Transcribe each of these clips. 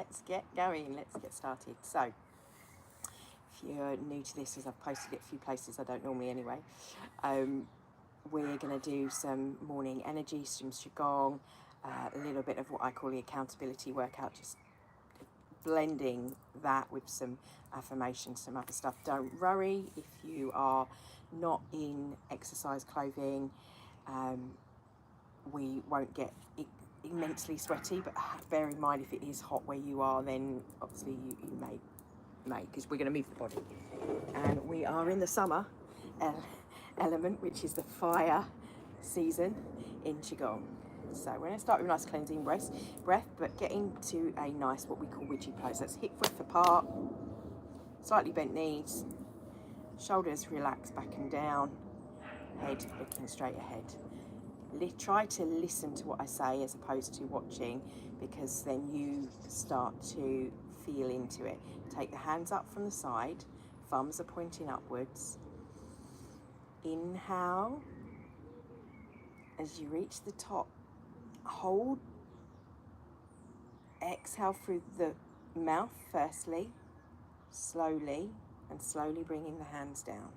let's get going. Let's get started. So, if you're new to this, as I've posted it a few places, I don't normally anyway, we're going to do some morning energy, some qigong, a little bit of what I call the accountability workout, just blending that with some affirmations, some other stuff. Don't worry if you are not in exercise clothing. We won't get immensely sweaty, but bear in mind if it is hot where you are, then obviously you may because we're going to move the body. And we are in the summer element, which is the fire season in qigong. So we're going to start with a nice cleansing breath, but get into a nice, what we call Ouija pose. That's hip width apart, slightly bent knees, shoulders relaxed back and down, head looking straight ahead. Try to listen to what I say as opposed to watching, because then you start to feel into it. Take the hands up from the side, thumbs are pointing upwards. Inhale. As you reach the top, hold. Exhale through the mouth firstly, slowly, and slowly bringing the hands down.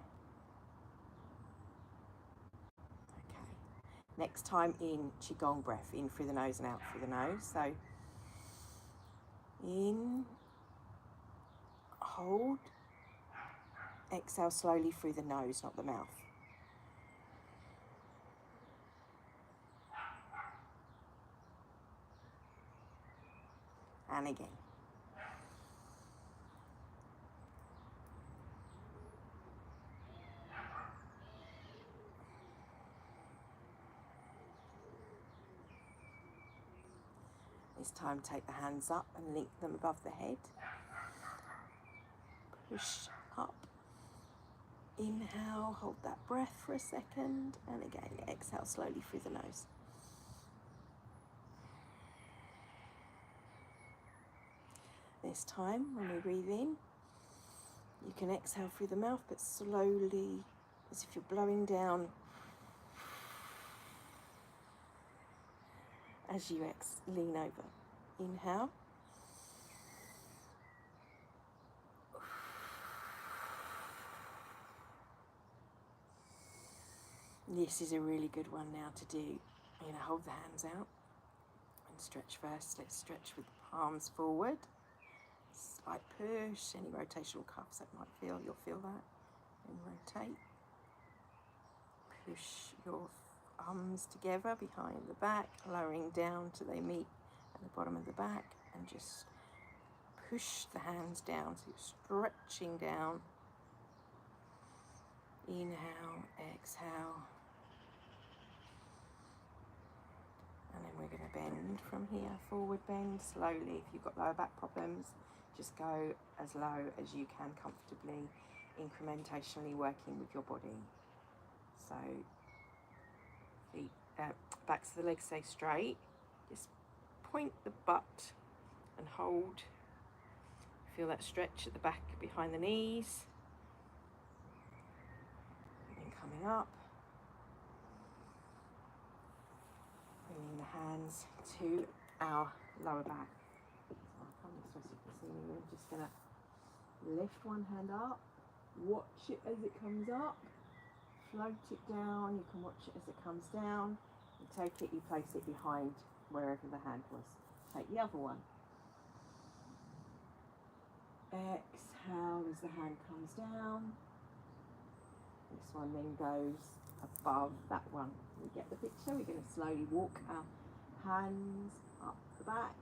Okay. Next time in qigong breath, in through the nose and out through the nose. So in, hold, exhale slowly through the nose, not the mouth. And again. This time take the hands up and link them above the head. Push up. Inhale, hold that breath for a second, and again exhale slowly through the nose. This time, when we breathe in, you can exhale through the mouth, but slowly, as if you're blowing down as you lean over. Inhale. This is a really good one now to do. You're going to hold the hands out and stretch first. Let's stretch with the palms forward. Slight push, any rotational cuffs that might feel, you'll feel that. And rotate. Push your arms together behind the back, lowering down till they meet at the bottom of the back, and just push the hands down, so you're stretching down. Inhale, exhale. And then we're going to bend from here, forward bend slowly. If you've got lower back problems, just go as low as you can comfortably, incrementally working with your body. So feet, backs of the legs stay straight. Just point the butt and hold. Feel that stretch at the back behind the knees. And then coming up. Bringing the hands to our lower back. So I'll come this way so you can see me. We're just going to lift one hand up, watch it as it comes up, float it down. You can watch it as it comes down. You take it, you place it behind wherever the hand was. Take the other one. Exhale as the hand comes down. This one then goes above that one. We get the picture. We're going to slowly walk our hands up the back,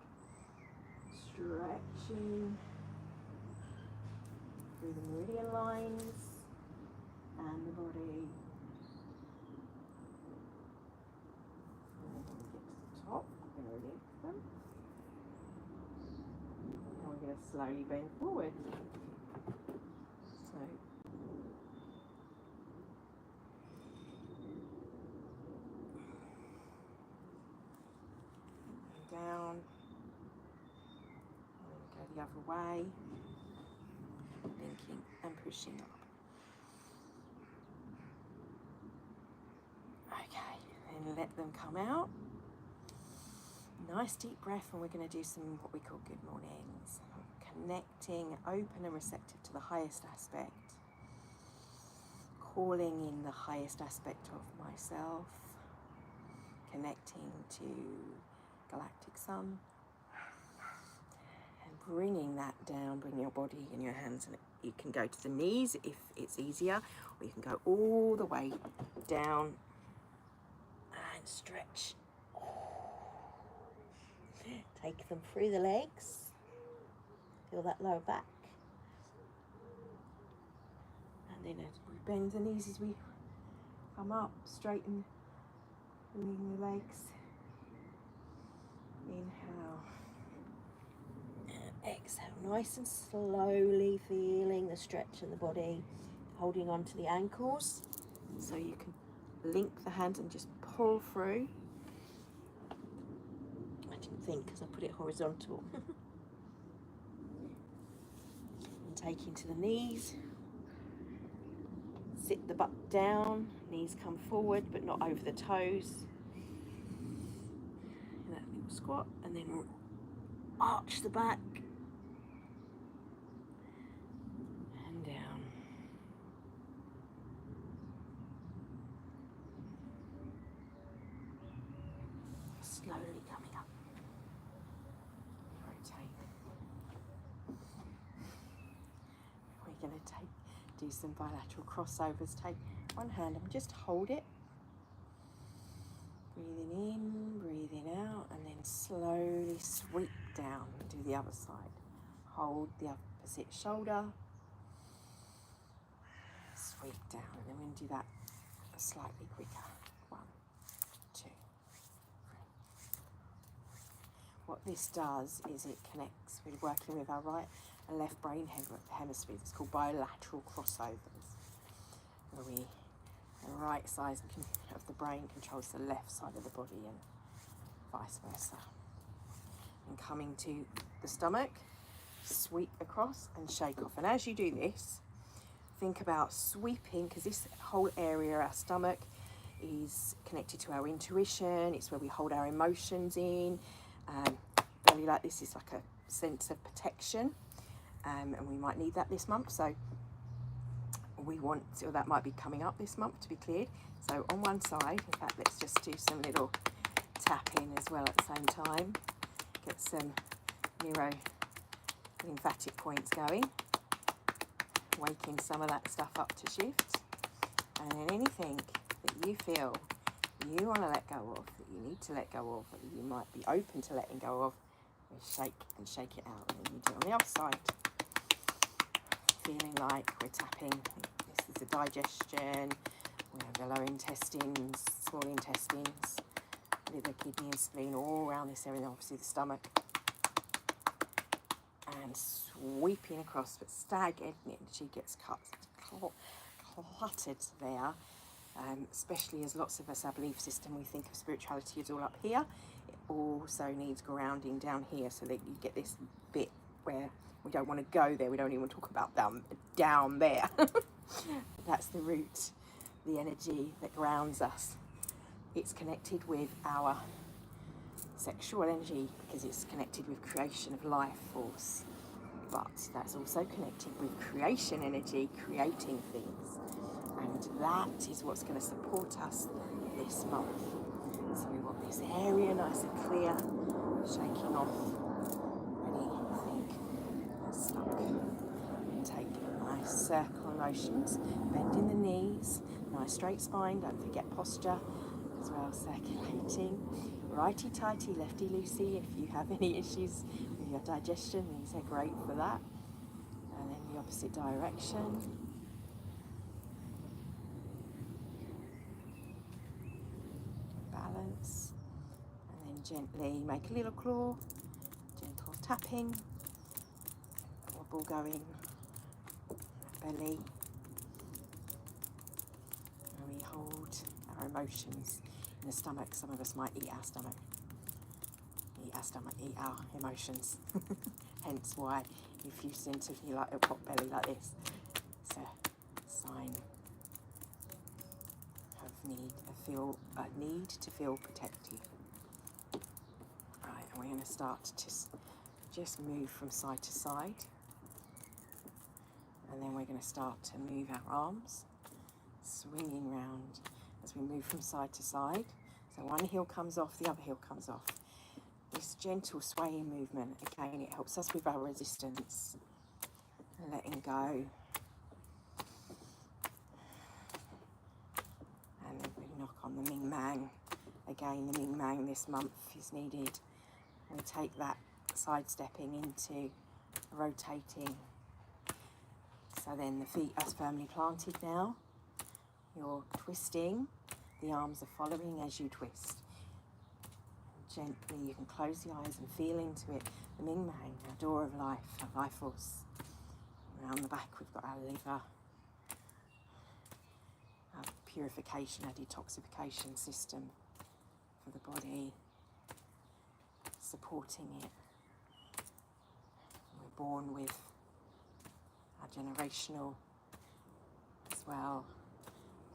stretching through the meridian lines and the body. And then when we get to the top, we're going to lift them. And we're going to slowly bend forward. So down, and go the other way, linking and pushing up. Okay, then let them come out. Nice deep breath, and we're going to do some what we call good mornings. connecting, open and receptive to the highest aspect, calling in the highest aspect of myself, connecting to galactic sun, and bringing that down. Bring your body and your hands, and you can go to the knees if it's easier, or you can go all the way down and stretch. Take them through the legs. Feel that lower back. And then as we bend the knees as we come up, straighten, bringing the legs. Inhale. And exhale, nice and slowly feeling the stretch in the body, holding on to the ankles so you can link the hands and just pull through. I didn't think because I put it horizontal. And taking to the knees. Sit the butt down, knees come forward but not over the toes. In that little squat, and then we'll arch the back and down. Slowly coming up. Rotate. We're going to do some bilateral crossovers. Take one hand and just hold it. Breathing in, breathing out, and then slowly sweep down and do the other side. Hold the opposite shoulder. Sweep down, and then we're going to do that slightly quicker. 1, 2, 3. What this does is it connects. We're working with our right and left brain hemispheres. It's called bilateral crossovers, where the right side of the brain controls the left side of the body and vice versa. And coming to the stomach, sweep across and shake off. And as you do this, think about sweeping, because this whole area, our stomach, is connected to our intuition. It's where we hold our emotions in. Belly like this is like a sense of protection, and we might need that this month. So we want, or that might be coming up this month to be cleared. So on one side, in fact, let's just do some little tapping as well at the same time. Get some neuro lymphatic points going, waking some of that stuff up to shift. And then anything that you feel you want to let go of, that you need to let go of, that you might be open to letting go of, shake and shake it out. And then you do it on the other side, feeling like we're tapping. This is the digestion. We have the lower intestines, small intestines, liver, kidney and spleen all around this area, and obviously the stomach. And sweeping across, but stagnant energy gets cluttered there, especially as lots of us, our belief system, we think of spirituality is all up here. It also needs grounding down here, so that you get this bit where we don't want to go there. We don't even talk about down there. That's the root, the energy that grounds us. It's connected with our sexual energy because it's connected with creation of life force, but that's also connected with creation energy, creating things, and that is what's going to support us this month. So we want this area nice and clear, shaking off anything that's stuck, and take nice circle motions, bending the knees, nice straight spine, don't forget posture as well, circulating. Righty-tighty, lefty-loosey. If you have any issues with your digestion, these are great for that. And then the opposite direction. Balance. And then gently make a little claw, gentle tapping, wobble going, belly. And we hold our emotions in the stomach. Some of us might eat our stomach, eat our emotions. Hence why if you sense if you like a pot belly like this, it's a sign of a need to feel protected. Right, and we're going to start to just move from side to side. And then we're going to start to move our arms, swinging round as we move from side to side. So one heel comes off, the other heel comes off. This gentle swaying movement, again, it helps us with our resistance. Letting go. And we knock on the Ming Mang. Again, the Ming Mang this month is needed. We take that sidestepping into rotating. So then the feet are firmly planted now. You're twisting. The arms are following as you twist. Gently, you can close the eyes and feel into it. The Ming Mang, our door of life, our life force. Around the back, we've got our liver, our purification, our detoxification system for the body, supporting it. We're born with our generational as well.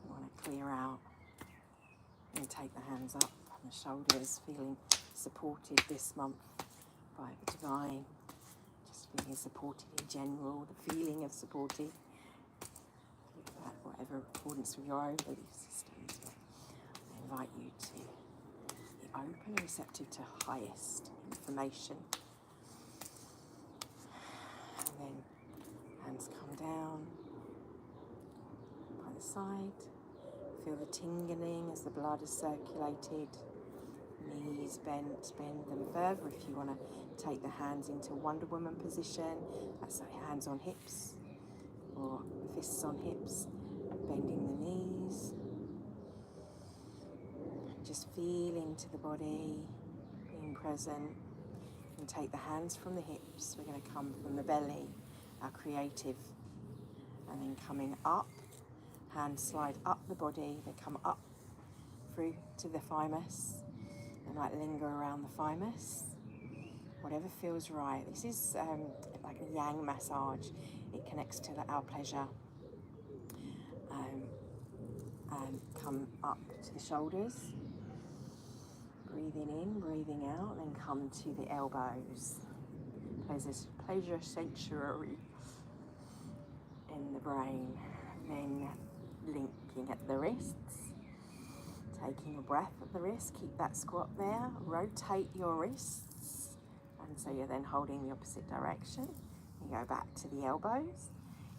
We want to clear out and take the hands up on the shoulders, feeling supported this month by the divine. Just feeling supported in general, the feeling of supported. Whatever accordance with your own belief systems. I invite you to be open and receptive to highest information. And then hands come down by the side. Feel the tingling as the blood is circulated. Knees bent, bend them further if you want to take the hands into Wonder Woman position. That's like hands on hips or fists on hips, bending the knees. Just feel into the body, being present. And take the hands from the hips. We're going to come from the belly, our creative, and then coming up. Hands slide up the body, they come up through to the thymus. They might linger around the thymus. Whatever feels right. This is like a yang massage. It connects to our pleasure. And come up to the shoulders. Breathing in, breathing out, then come to the elbows. Pleasure sanctuary in the brain. Then linking at the wrists. Taking a breath at the wrist, keep that squat there. Rotate your wrists. And so you're then holding the opposite direction. You go back to the elbows.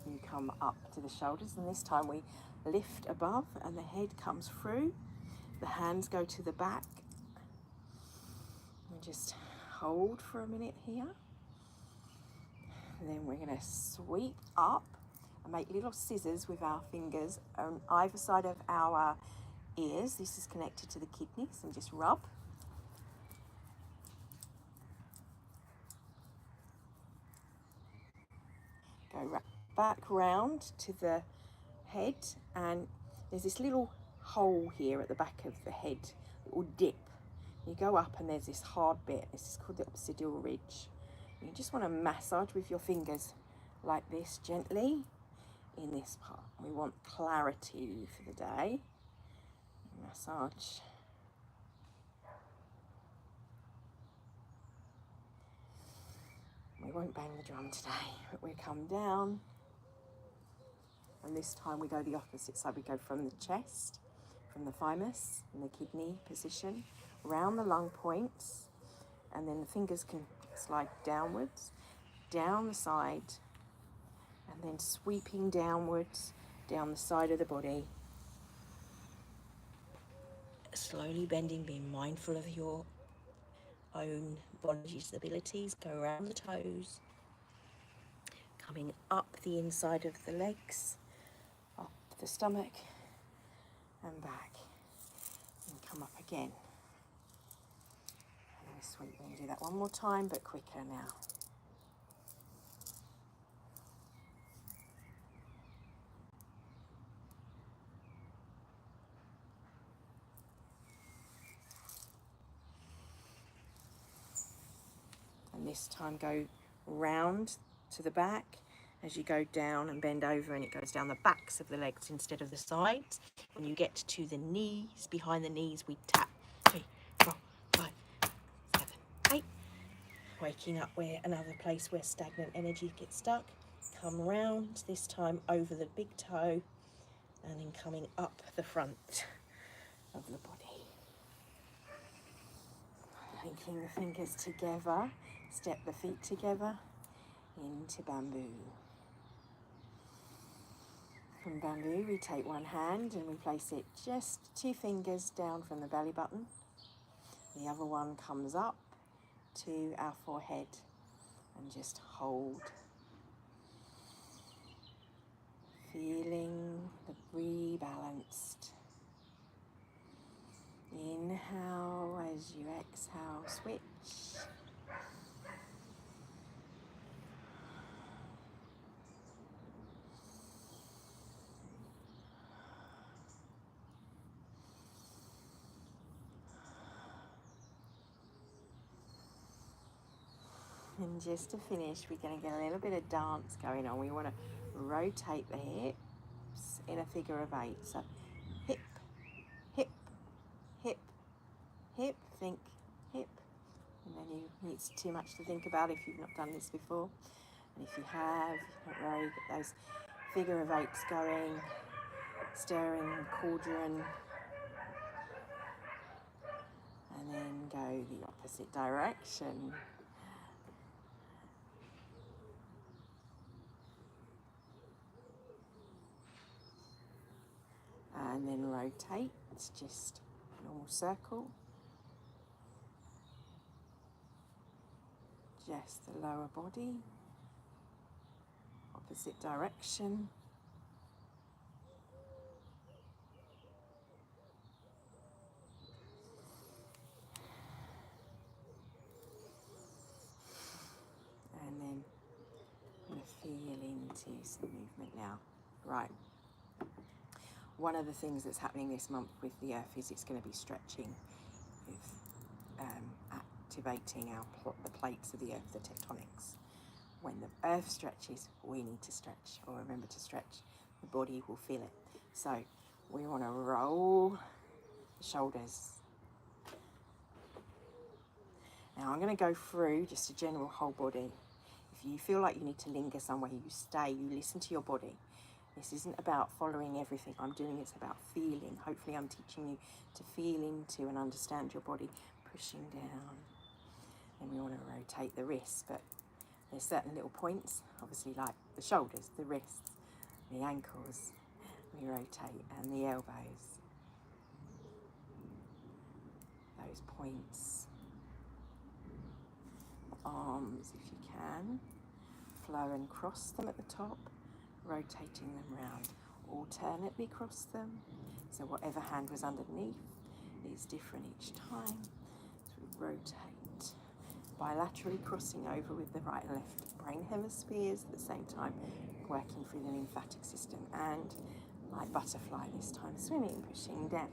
You come up to the shoulders, and this time we lift above and the head comes through. The hands go to the back. And just hold for a minute here. And then we're going to sweep up and make little scissors with our fingers on either side of our ears. This is connected to the kidneys, and just rub. Go back round to the head, and there's this little hole here at the back of the head, little dip. You go up and there's this hard bit. This is called the occipital ridge. You just want to massage with your fingers like this gently in this part. We want clarity for the day. Massage. We won't bang the drum today, but we come down. And this time we go the opposite side. We go from the chest, from the thymus, in the kidney position, around the lung points, and then the fingers can slide downwards, down the side, and then sweeping downwards, down the side of the body. Slowly bending, being mindful of your own body's abilities. Go around the toes, coming up the inside of the legs, up the stomach, and back, and come up again. And sweep. We're going to do that one more time, but quicker now. And this time go round to the back as you go down and bend over, and it goes down the backs of the legs instead of the sides. When you get to the knees, behind the knees, we tap. 3, 4, 5, 7, 8. Waking up where another place where stagnant energy gets stuck. come round, this time over the big toe, and then coming up the front of the body. Linking the fingers together, step the feet together into bamboo. From bamboo, we take one hand and we place it just 2 fingers down from the belly button. The other one comes up to our forehead and just hold. Feeling the rebalanced. Inhale as you exhale, switch. And just to finish, we're going to get a little bit of dance going on. We want to rotate the hips in a figure of 8. So hip, hip, hip, hip, think, hip. And then it's too much to think about if you've not done this before. And if you have, don't worry, get those figure of 8s going, stirring cauldron. And then go the opposite direction. And then rotate, it's just a normal circle. Just the lower body, opposite direction. And then I'm going to feel into some movement now. Right. One of the things that's happening this month with the earth is it's going to be stretching, with activating the plates of the earth, the tectonics. When the earth stretches, we need to stretch, or remember to stretch. The body will feel it. So we want to roll the shoulders. Now I'm going to go through just a general whole body. If you feel like you need to linger somewhere, you stay, you listen to your body. This isn't about following everything I'm doing, it's about feeling. Hopefully I'm teaching you to feel into and understand your body, pushing down. And we want to rotate the wrists, but there's certain little points, obviously like the shoulders, the wrists, the ankles, we rotate, and the elbows. Those points. Arms, if you can, flow and cross them at the top, rotating them round. Alternately cross them, so whatever hand was underneath is different each time. So we rotate, bilaterally crossing over with the right and left brain hemispheres at the same time, working through the lymphatic system, and like butterfly this time, swimming, pushing down.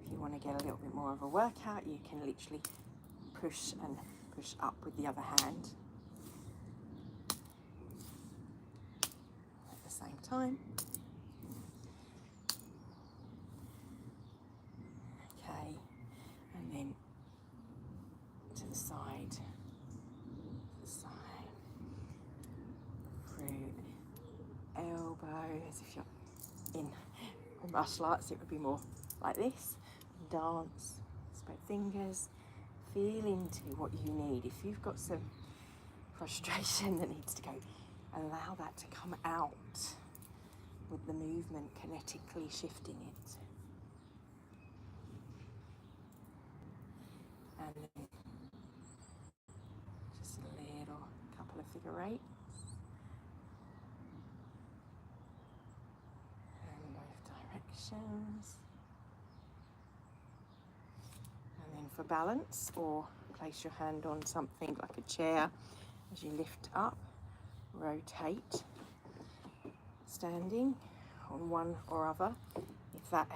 If you want to get a little bit more of a workout, you can literally push and push up with the other hand at the same time. Okay, and then to the side, through elbow, as if you're in martial arts, it would be more like this. Dance, spread fingers, feel into what you need. If you've got some frustration that needs to go, allow that to come out with the movement, kinetically shifting it. And then just a little couple of figure 8s. And both directions. And then for balance, or place your hand on something like a chair as you lift up, rotate, standing on one or other. If that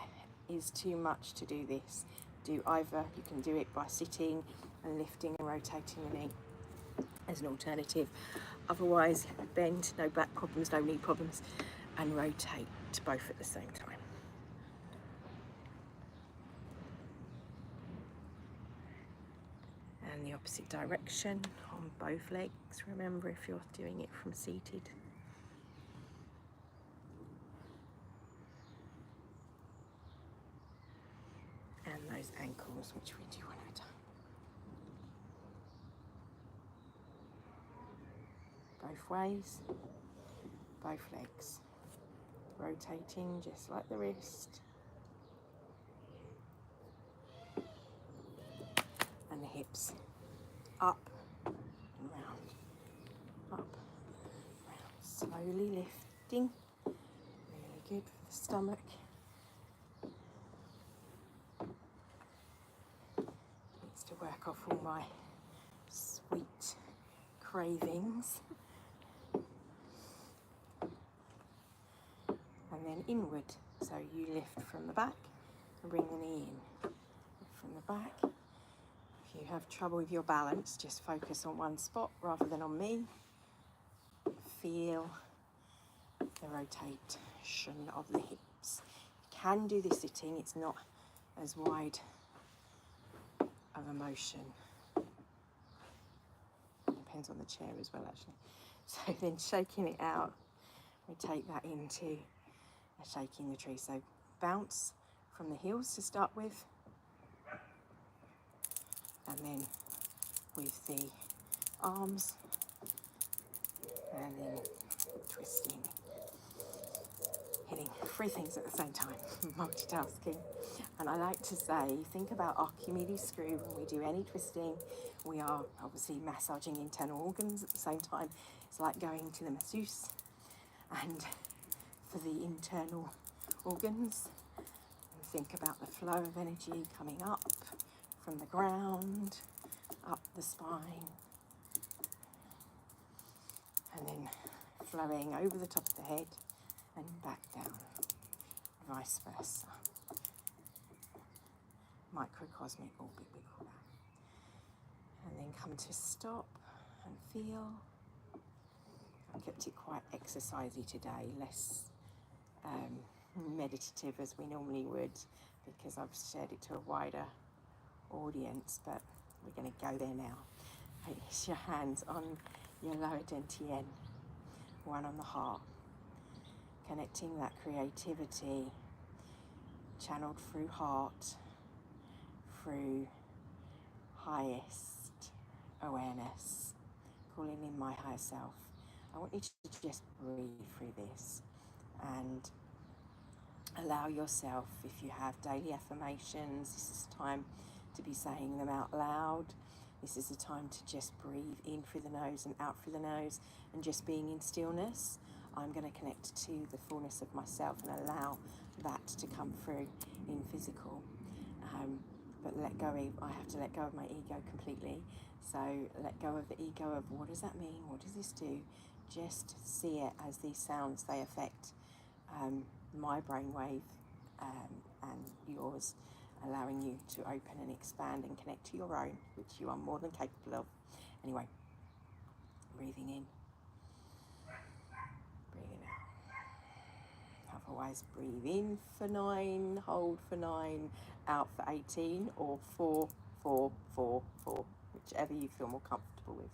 is too much to do this, do either. You can do it by sitting and lifting and rotating the knee as an alternative. Otherwise, bend, no back problems, no knee problems, and rotate both at the same time. And the opposite direction on both legs. Remember, if you're doing it from seated, those ankles. Which way do you want it? Both ways, both legs. Rotating just like the wrist. And the hips. Up and round. Up, round. Slowly lifting. Really good for the stomach. Needs to work off all my sweet cravings. And then inward. So you lift from the back and bring the knee in. Lift from the back. If you have trouble with your balance, just focus on one spot rather than on me. Feel the rotation of the hips. You can do this sitting, it's not as wide of a motion. Depends on the chair as well, actually. So then shaking it out, we take that into a shaking the tree. So bounce from the heels to start with, and then with the arms, and then twisting, hitting 3 things at the same time, multitasking. And I like to say, think about Archimedes' screw. When we do any twisting, we are obviously massaging internal organs at the same time. It's like going to the masseuse, and for the internal organs, and think about the flow of energy coming up from the ground, up the spine, and then flowing over the top of the head and back down, vice versa. Microcosmic orbit, we call that. And then come to stop and feel. I've kept it quite exercisey today, less meditative as we normally would, because I've shared it to a wider audience, but we're going to go there now. Place your hands on your lower dantian, one on the heart, connecting that creativity channeled through heart, through highest awareness, calling in my higher self. I want you to just breathe through this and allow yourself, if you have daily affirmations, this is time to be saying them out loud. This is a time to just breathe in through the nose and out through the nose, and just being in stillness. I'm going to connect to the fullness of myself and allow that to come through in physical. But I have to let go of my ego completely. So let go of the ego of what does that mean? What does this do? Just see it as these sounds, they affect my brainwave and yours, allowing you to open and expand and connect to your own, which you are more than capable of. Anyway, breathing in, breathing out. Otherwise, breathe in for 9, hold for 9, out for 18, or 4, 4, 4, 4, whichever you feel more comfortable with.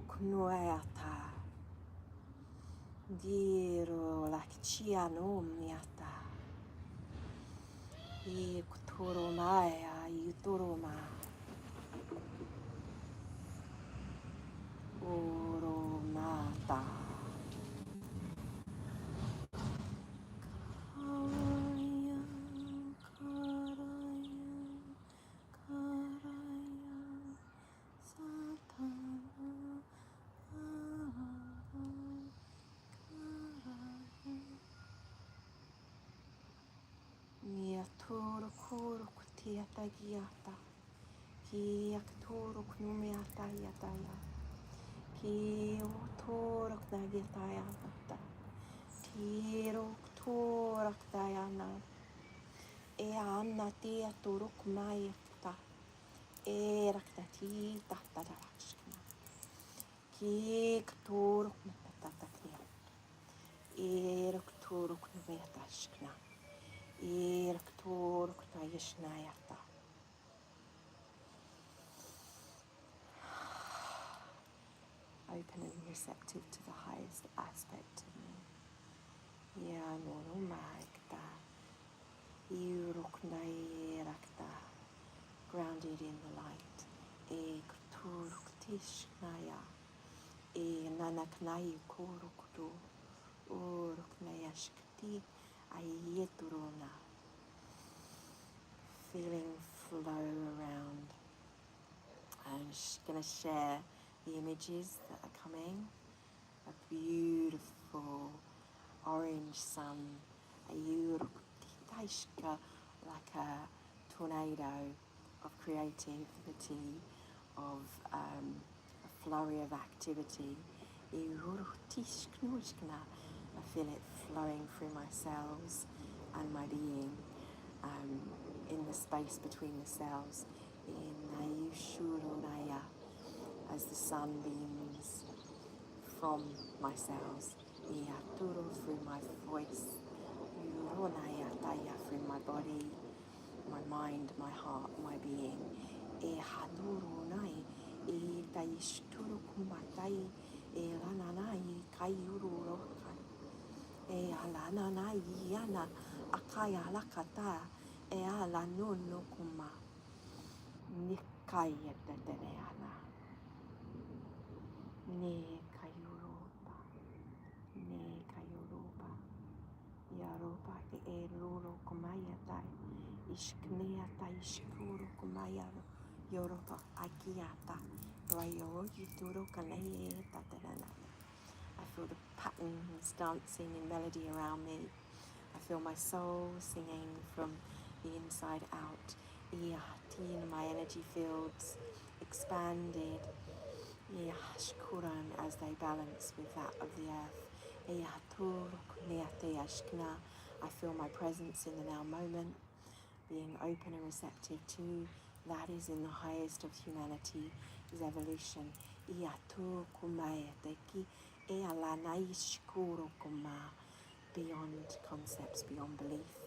kunueata. Diro lakchia no miata. I kutoro maya yutoro ma. Oro mata. Karaya, karaya, satana. Miatoro koro kutiata giata. Ki aktoro knumiata yataya. Ki otoro knagiataya nata. Ki roktora ktayana. E anna tia toro kmayata. E raktati tatarashkna. Ki ktoro knatatatakia. E roktoro knumiatashkna. E roktoro ktayashnayata. Open and receptive to the highest aspect of me. Ya mono magda. Yuruknai rakta. Grounded in the light. E kturuktishnaya. E nanaknai kurukdu. Uruknayashkti ayeturuna. Feeling flow around. I'm going to share the images that are coming. A beautiful orange sun, like a tornado of creativity, of a flurry of activity. I feel it flowing through my cells and my being, in the space between the cells, as the sun beams from my cells, through my voice, through my body, my mind, my heart, my being. Akaya lakata ala no kuma nikaya teteana ne kayuroba yaroba luro kumaya tai ishkneata ishkuru kumaya yoroba akiata rayo yituro kanaye taterana. I feel the patterns dancing in melody around me. I feel my soul singing from the inside out. My energy fields expanded. As they balance with that of the earth. I feel my presence in the now moment, being open and receptive to that is in the highest of humanity, is evolution. Beyond concepts, beyond belief.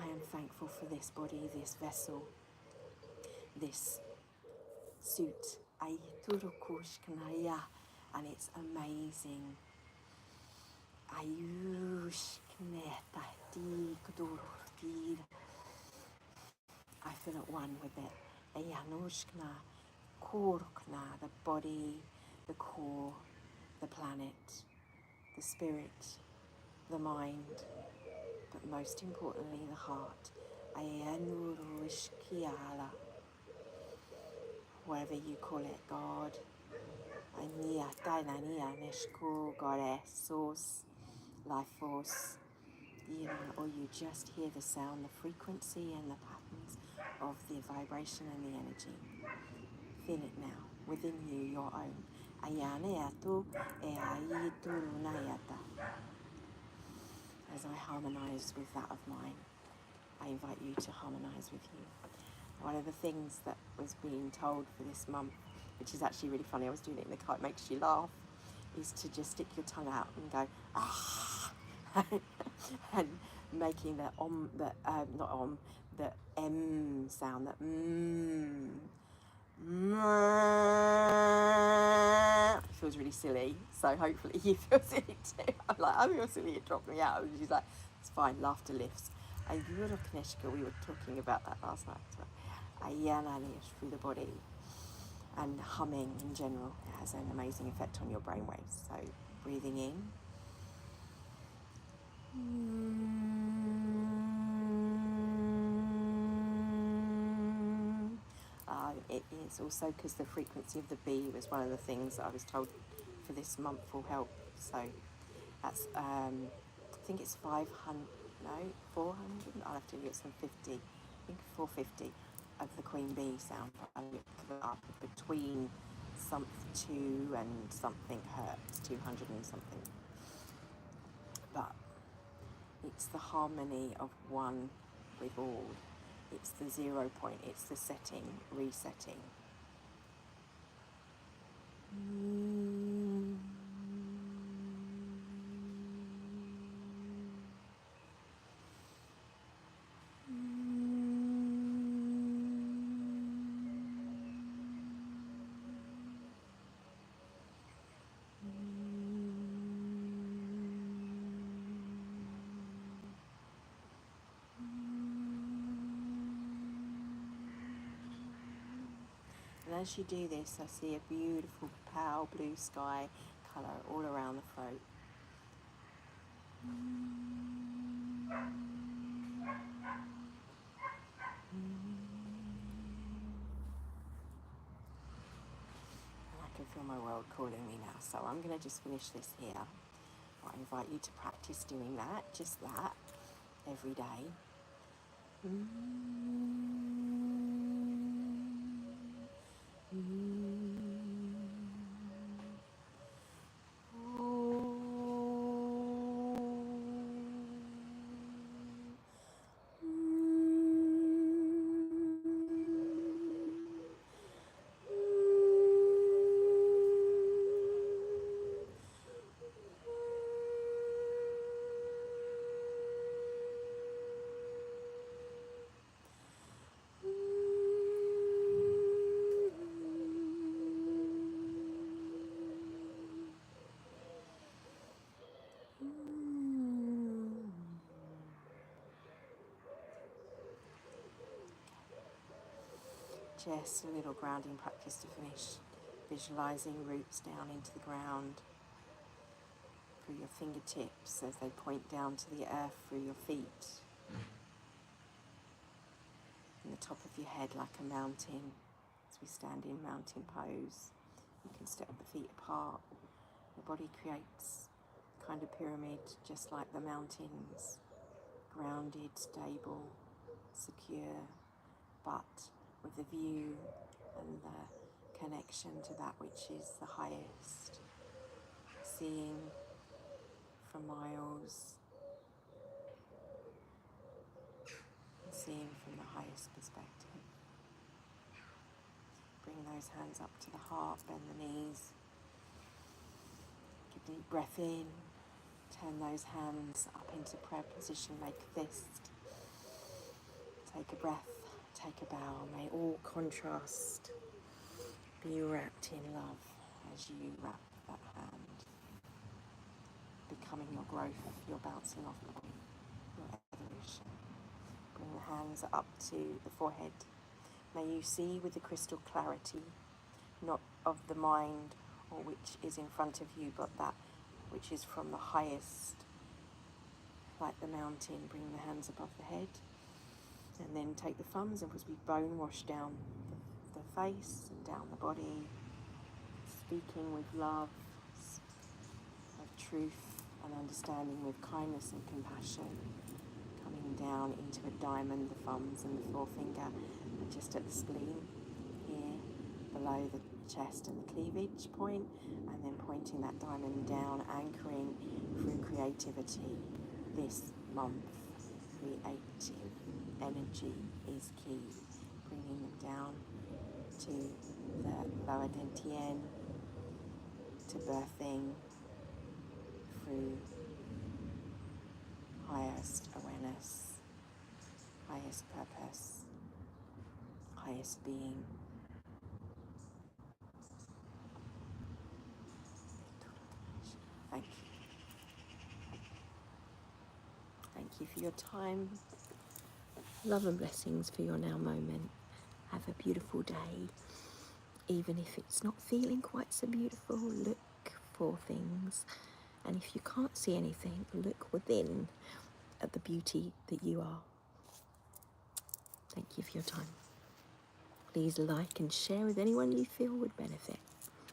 I am thankful for this body, this vessel, this suit. And it's amazing. I feel at one with it. The body, the core, the planet, the spirit, the mind, but most importantly the heart. Whatever you call it, God, Goddess, Source, Life Force, or you just hear the sound, the frequency and the patterns of the vibration and the energy. Feel it now, within you, your own. As I harmonise with that of mine, I invite you to harmonise with you. One of the things that was being told for this month, which is actually really funny, I was doing it in the car, it makes you laugh, is to just stick your tongue out and go, ah, and making the the M sound, that It feels really silly, so hopefully you feel silly too. I'm like, I feel silly, it dropped me out. And she's like, it's fine, laughter lifts. And Yurokneshka, we were talking about that last night as well. Ayana lifts through the body. And humming in general, it has an amazing effect on your brainwaves. So breathing in. It is also because the frequency of the bee was one of the things that I was told for this month will help. So that's, I think it's 500, no, 400, I'll have to get some 50, I think 450 of the queen bee sound. I looked it up between some 2 and something hertz, 200 and something. But it's the harmony of one with all. It's the 0 point, it's the setting, resetting. And as you do this, I see a beautiful pale blue sky colour all around the throat. And I can feel my world calling me now. So I'm going to just finish this here. I invite you to practice doing that, just that, every day. Just a little grounding practice to finish. Visualizing roots down into the ground through your fingertips as they point down to the earth through your feet. And the top of your head like a mountain. As we stand in mountain pose, you can step the feet apart. Your body creates a kind of pyramid just like the mountains. Grounded, stable, secure, but with the view and the connection to that which is the highest, seeing for miles, seeing from the highest perspective. Bring those hands up to the heart, bend the knees, give a deep breath in, turn those hands up into prayer position, make a fist, take a breath, take a bow. May all contrast be wrapped in love as you wrap that hand, becoming your growth, your bouncing off point, your evolution. Bring the hands up to the forehead. May you see with the crystal clarity, not of the mind or which is in front of you, but that which is from the highest, like the mountain. Bring the hands above the head. And then take the thumbs and as we bone wash down the face and down the body, speaking with love, of truth and understanding, with kindness and compassion, coming down into a diamond, the thumbs and the forefinger, and just at the spleen here, below the chest and the cleavage point, and then pointing that diamond down, anchoring through creativity. This month, creative energy is key, bringing them down to the lower dantian, to birthing through highest awareness, highest purpose, highest being, Thank you. Thank you for your time. Love and blessings for your now moment. Have a beautiful day. Even if it's not feeling quite so beautiful, look for things. And if you can't see anything, look within at the beauty that you are. Thank you for your time. Please like and share with anyone you feel would benefit.